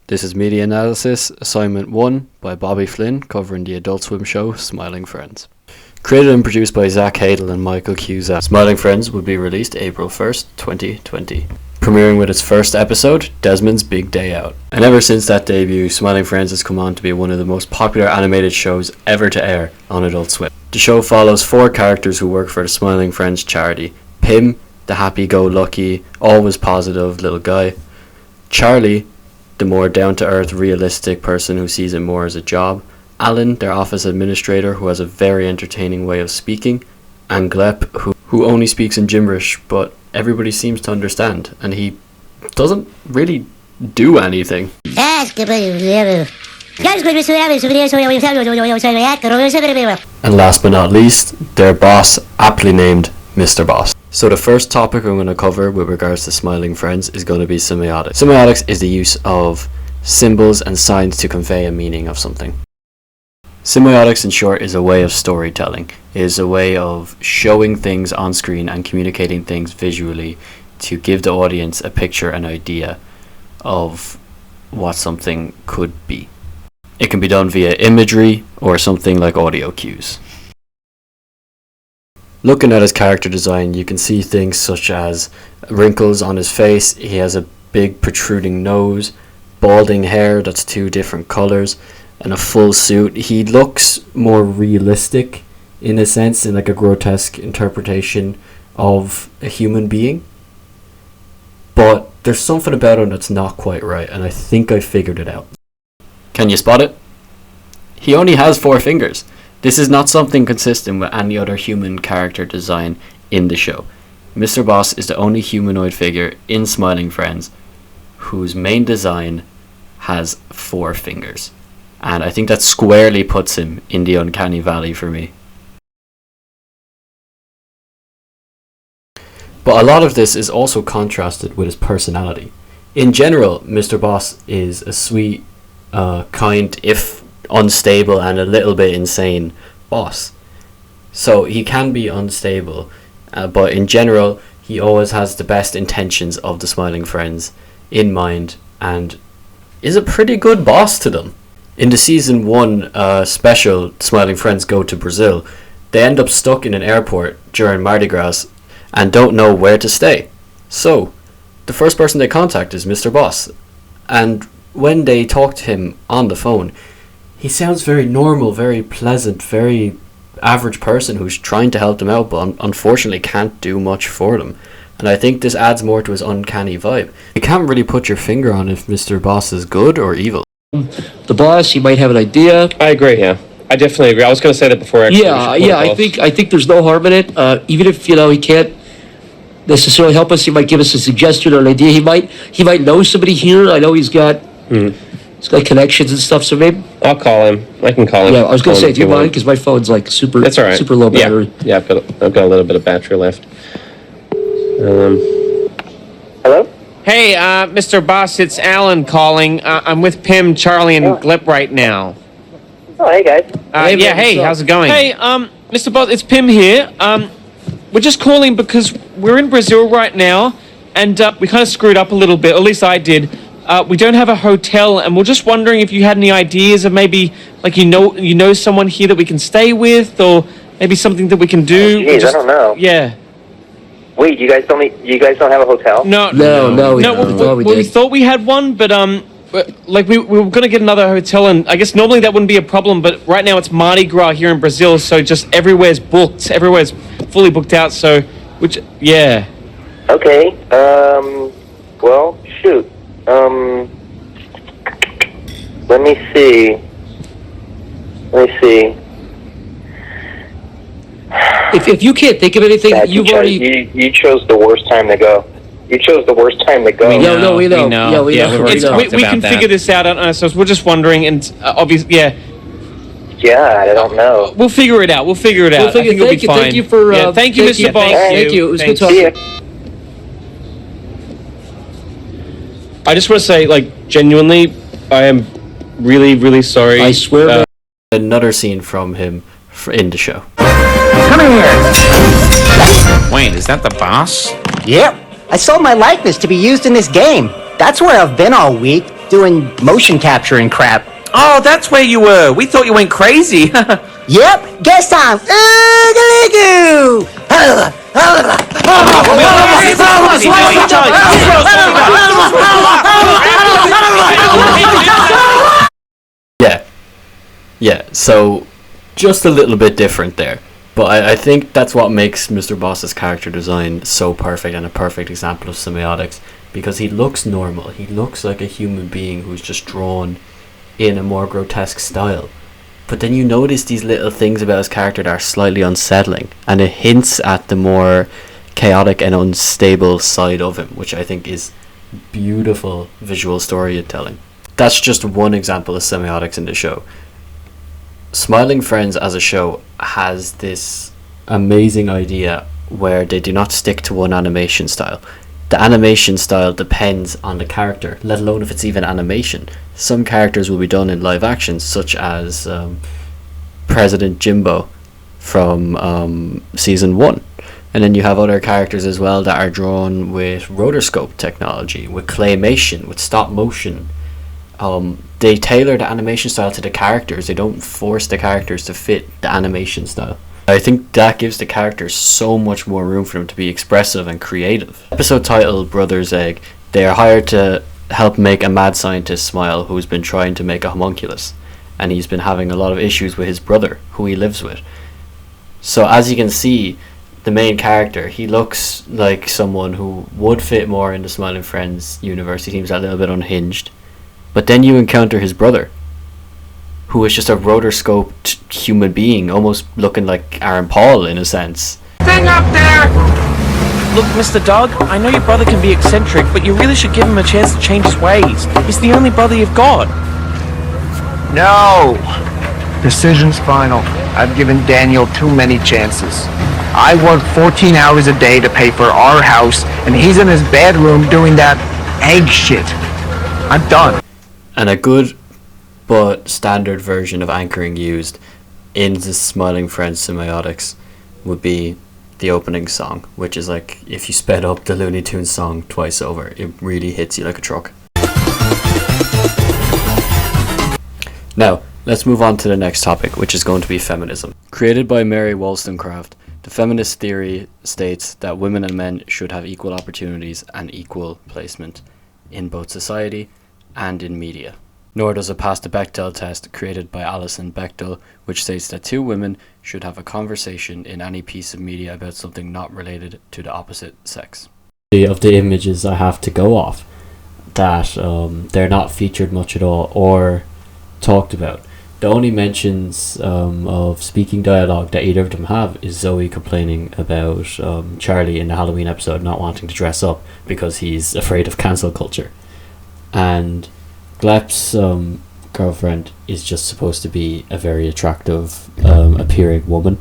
This is Media Analysis, Assignment 1 by Bobby Flynn, covering the Adult Swim show Smiling Friends. Created and produced by Zach Hadel and Michael Cusack, Smiling Friends will be released April 1st, 2020. Premiering with its first episode, Desmond's Big Day Out. And ever since that debut, Smiling Friends has come on to be one of the most popular animated shows ever to air on Adult Swim. The show follows 4 characters who work for the Smiling Friends charity. Pim, the happy-go-lucky, always positive little guy. Charlie, the more down-to-earth, realistic person who sees it more as a job. Alan, their office administrator, who has a very entertaining way of speaking. And Glep, who only speaks in gibberish, but everybody seems to understand, and he doesn't really do anything. And last but not least, their boss, aptly named Mr. Boss. So the first topic I'm going to cover with regards to Smiling Friends is going to be semiotics. Semiotics is the use of symbols and signs to convey a meaning of something. Semiotics, in short, is a way of storytelling. It is a way of showing things on screen and communicating things visually to give the audience a picture, an idea of what something could be. It can be done via imagery or something like audio cues. Looking at his character design, you can see things such as wrinkles on his face. He has a big protruding nose, balding hair that's 2 different colors, and a full suit. He looks more realistic in a sense, in like a grotesque interpretation of a human being. But there's something about him that's not quite right, and I think I figured it out. Can you spot it? He only has 4 fingers. This is not something consistent with any other human character design in the show. Mr. Boss is the only humanoid figure in Smiling Friends whose main design has 4 fingers. And I think that squarely puts him in the uncanny valley for me. But a lot of this is also contrasted with his personality. In general, Mr. Boss is a sweet, kind, if unstable and a little bit insane boss. So he can be unstable, but in general, he always has the best intentions of the Smiling Friends in mind and is a pretty good boss to them. In the season 1 special, Smiling Friends go to Brazil. They end up stuck in an airport during Mardi Gras and don't know where to stay. So, the first person they contact is Mr. Boss. And when they talk to him on the phone, he sounds very normal, very pleasant, very average person who's trying to help them out, but unfortunately can't do much for them. And I think this adds more to his uncanny vibe. You can't really put your finger on if Mr. Boss is good or evil. The boss, he might have an idea. I agree, yeah. I definitely agree. I was going to say that before. I think there's no harm in it. Even if, he can't necessarily help us, he might give us a suggestion or an idea. He might know somebody here. I know he's got connections and stuff, so maybe I'll call him. I can call him. Yeah, I was going to say, do you mind? Because my phone's like super. That's all right. Super low battery. Yeah, I've got a little bit of battery left. Hello? Hey, Mr. Boss, it's Alan calling. I'm with Pim, Charlie, and Glip right now. Oh, hey, guys. Hey, how's it going? Hey, Mr. Boss, it's Pim here. We're just calling because we're in Brazil right now, and we kind of screwed up a little bit, at least I did. We don't have a hotel, and we're just wondering if you had any ideas of maybe, like, you know someone here that we can stay with, or maybe something that we can do. Jeez, I don't know. Yeah. Wait, you guys don't have a hotel? No, we thought we had one, but we were gonna get another hotel, and I guess normally that wouldn't be a problem, but right now it's Mardi Gras here in Brazil, so just everywhere's booked, everywhere's fully booked out. So, Okay. Well, shoot. Let me see. If you can't think of anything, Dad, you chose the worst time to go. You chose the worst time to go. We know. We can figure this out on ourselves. We're just wondering, and obviously, Yeah, I don't know. we'll figure it out. I think it'll be fine. Thank you for. Thank you, Mr. Boss. Thank you. It was good See ya. talking. I just want to say, genuinely, I am really, really sorry. I swear. Another scene from him in the show. Come here. Wait, is that the boss? Yep. I sold my likeness to be used in this game. That's where I've been all week. doing motion capture and crap. Oh, that's where you were. We thought you went crazy. Yep, guess time. Oogaloo! Yeah, so just a little bit different there. But I think that's what makes Mr. Boss's character design so perfect and a perfect example of semiotics, because he looks normal. He looks like a human being who's just drawn in a more grotesque style. But then you notice these little things about his character that are slightly unsettling, and it hints at the more chaotic and unstable side of him, which I think is beautiful visual storytelling. That's just one example of semiotics in the show. Smiling Friends as a show has this amazing idea where they do not stick to one animation style. The animation style depends on the character, let alone if it's even animation. Some characters will be done in live action, such as President Jimbo from season 1. And then you have other characters as well that are drawn with rotoscope technology, with claymation, with stop motion. They tailor the animation style to the characters. They don't force the characters to fit the animation style. I think that gives the characters so much more room for them to be expressive and creative. Episode titled Brother's Egg, they are hired to help make a mad scientist smile who's been trying to make a homunculus, and he's been having a lot of issues with his brother, who he lives with. So as you can see, the main character, he looks like someone who would fit more in the Smiling Friends universe. He seems a little bit unhinged. But then you encounter his brother, who is just a rotoscoped human being, almost looking like Aaron Paul in a sense. Thing up there! Look, Mr. Dog, I know your brother can be eccentric, but you really should give him a chance to change his ways. He's the only brother you've got. No! Decision's final. I've given Daniel too many chances. I work 14 hours a day to pay for our house, and he's in his bedroom doing that egg shit. I'm done. And a good but standard version of anchoring used in the Smiling Friends semiotics would be the opening song, which is like if you sped up the Looney Tunes song twice over, it really hits you like a truck. Now, let's move on to the next topic, which is going to be feminism. Created by Mary Wollstonecraft, the feminist theory states that women and men should have equal opportunities and equal placement in both society and in media. Nor does it pass the Bechdel test created by Alison Bechdel, which states that two women should have a conversation in any piece of media about something not related to the opposite sex. Of the images I have to go off, that they're not featured much at all or talked about. The only mentions of speaking dialogue that either of them have is Zoe complaining about Charlie in the Halloween episode not wanting to dress up because he's afraid of cancel culture. And Glep's girlfriend is just supposed to be a very attractive appearing woman.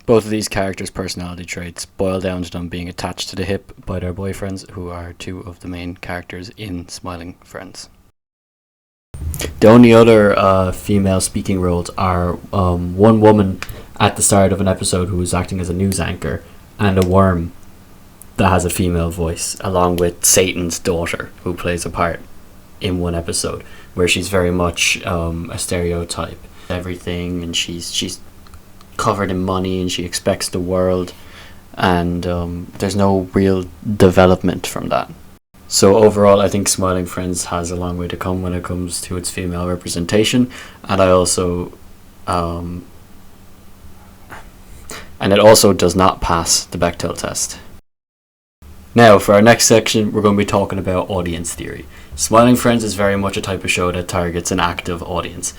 Both of these characters' personality traits boil down to them being attached to the hip by their boyfriends, who are two of the main characters in Smiling Friends. The only other female speaking roles are one woman at the start of an episode who is acting as a news anchor, and a worm that has a female voice, along with Satan's daughter, who plays a part in one episode, where she's very much a stereotype. Everything, and she's covered in money, and she expects the world, and there's no real development from that. So overall, I think Smiling Friends has a long way to come when it comes to its female representation, and it also does not pass the Bechdel test. Now, for our next section, we're going to be talking about audience theory. Smiling Friends is very much a type of show that targets an active audience.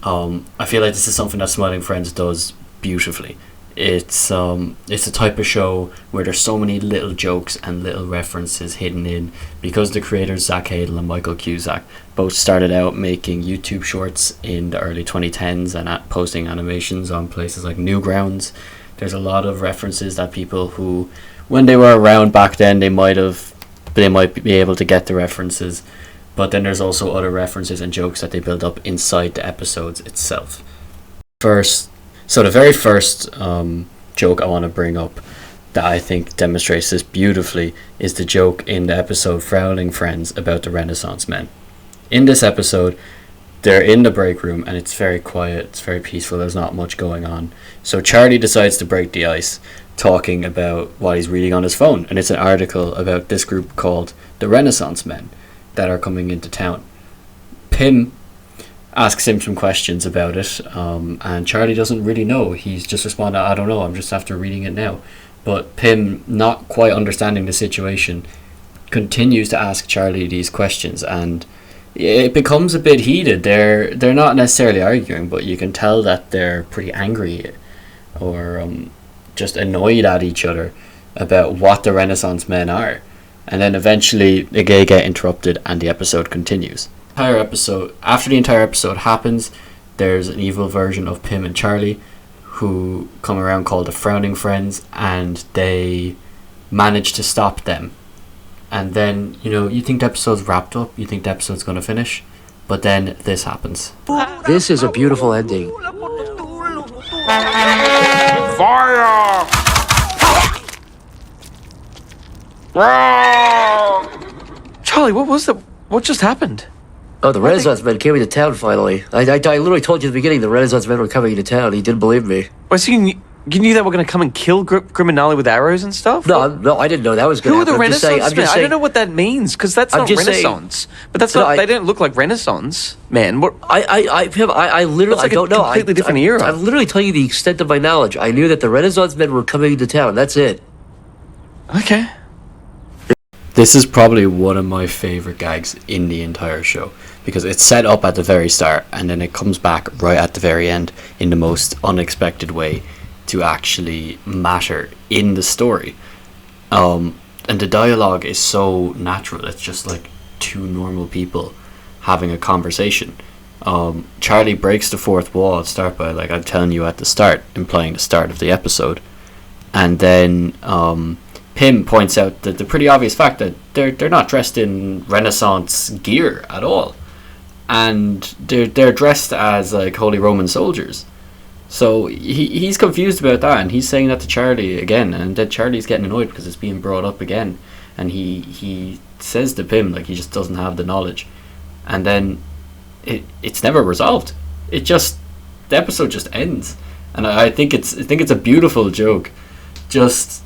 I feel like this is something that Smiling Friends does beautifully. It's a type of show where there's so many little jokes and little references hidden in, because the creators Zach Hadel and Michael Cusack both started out making YouTube shorts in the early 2010s and posting animations on places like Newgrounds. There's a lot of references that people who, when they were around back then, they might be able to get the references, but then there's also other references and jokes that they build up inside the episodes itself. So the very first joke I want to bring up that I think demonstrates this beautifully is the joke in the episode Frowning Friends about the Renaissance Men. In this episode, they're in the break room and it's very quiet, it's very peaceful, there's not much going on. So Charlie decides to break the ice, talking about what he's reading on his phone, and it's an article about this group called the Renaissance Men that are coming into town. Pym asks him some questions about it, and Charlie doesn't really know. He's just responded, I don't know, I'm just after reading it now. But Pym, not quite understanding the situation, continues to ask Charlie these questions, and it becomes a bit heated. They're not necessarily arguing, but you can tell that they're pretty angry or just annoyed at each other about what the Renaissance Men are. And then eventually they get interrupted and the episode continues. After the entire episode happens, there's an evil version of Pym and Charlie who come around called the Frowning Friends, and they manage to stop them. And then, you think the episode's wrapped up, you think the episode's going to finish, but then this happens. This is a beautiful ending. Fire! Charlie, what was that? What just happened? Oh, the Renaissance Men came into town finally. I literally told you at the beginning the Renaissance Men were coming into town. He didn't believe me. Well, so you knew they were going to come and kill Griminali with arrows and stuff? No, I didn't know that was going to happen. Who are the Renaissance Men? I don't know what that means, because that's not Renaissance. But that's not. They don't look like Renaissance men. What? I literally, I don't know. Completely different era. I'm literally telling you the extent of my knowledge. I knew that the Renaissance Men were coming into town. That's it. Okay. This is probably one of my favorite gags in the entire show, because it's set up at the very start and then it comes back right at the very end in the most unexpected way to actually matter in the story. And the dialogue is so natural. It's just like two normal people having a conversation. Charlie breaks the fourth wall at start by, like I'm telling you at the start, implying the start of the episode. And then Pym points out that the pretty obvious fact that they're not dressed in Renaissance gear at all. And they're dressed as like Holy Roman soldiers. So he's confused about that, and he's saying that to Charlie again, and then Charlie's getting annoyed because it's being brought up again, and he says to Pym like he just doesn't have the knowledge, and then it's never resolved. The episode just ends, and I think it's a beautiful joke, just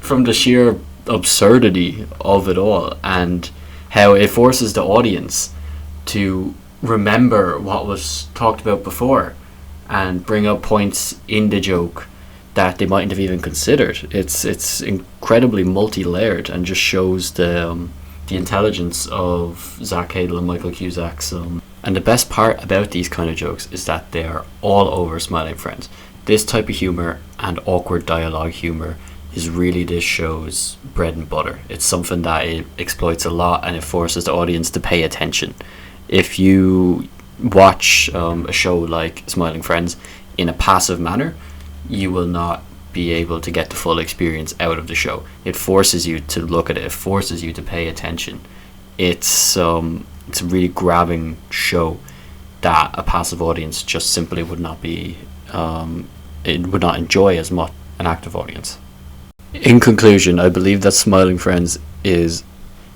from the sheer absurdity of it all, and how it forces the audience to remember what was talked about before and bring up points in the joke that they mightn't have even considered. It's incredibly multi-layered and just shows the intelligence of Zach Hadel and Michael Cusack's. And the best part about these kind of jokes is that they are all over Smiling Friends. This type of humor and awkward dialogue humor is really this show's bread and butter. It's something that it exploits a lot, and it forces the audience to pay attention. If you watch a show like Smiling Friends in a passive manner, you will not be able to get the full experience out of the show. It forces you to look at it. It forces you to pay attention. It's a really grabbing show that a passive audience just simply would not enjoy as much an active audience. In conclusion, I believe that Smiling Friends is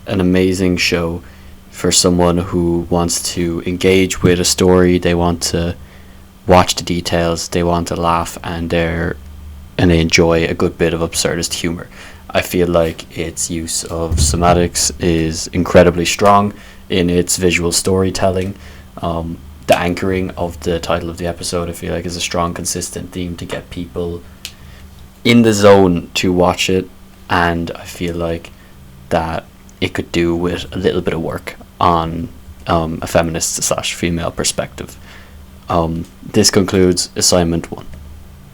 an amazing show for someone who wants to engage with a story. They want to watch the details, they want to laugh, and they enjoy a good bit of absurdist humor. I feel like its use of semantics is incredibly strong in its visual storytelling. The anchoring of the title of the episode, I feel like, is a strong, consistent theme to get people in the zone to watch it, and I feel like that it could do with a little bit of work on a feminist / female perspective. This concludes assignment 1.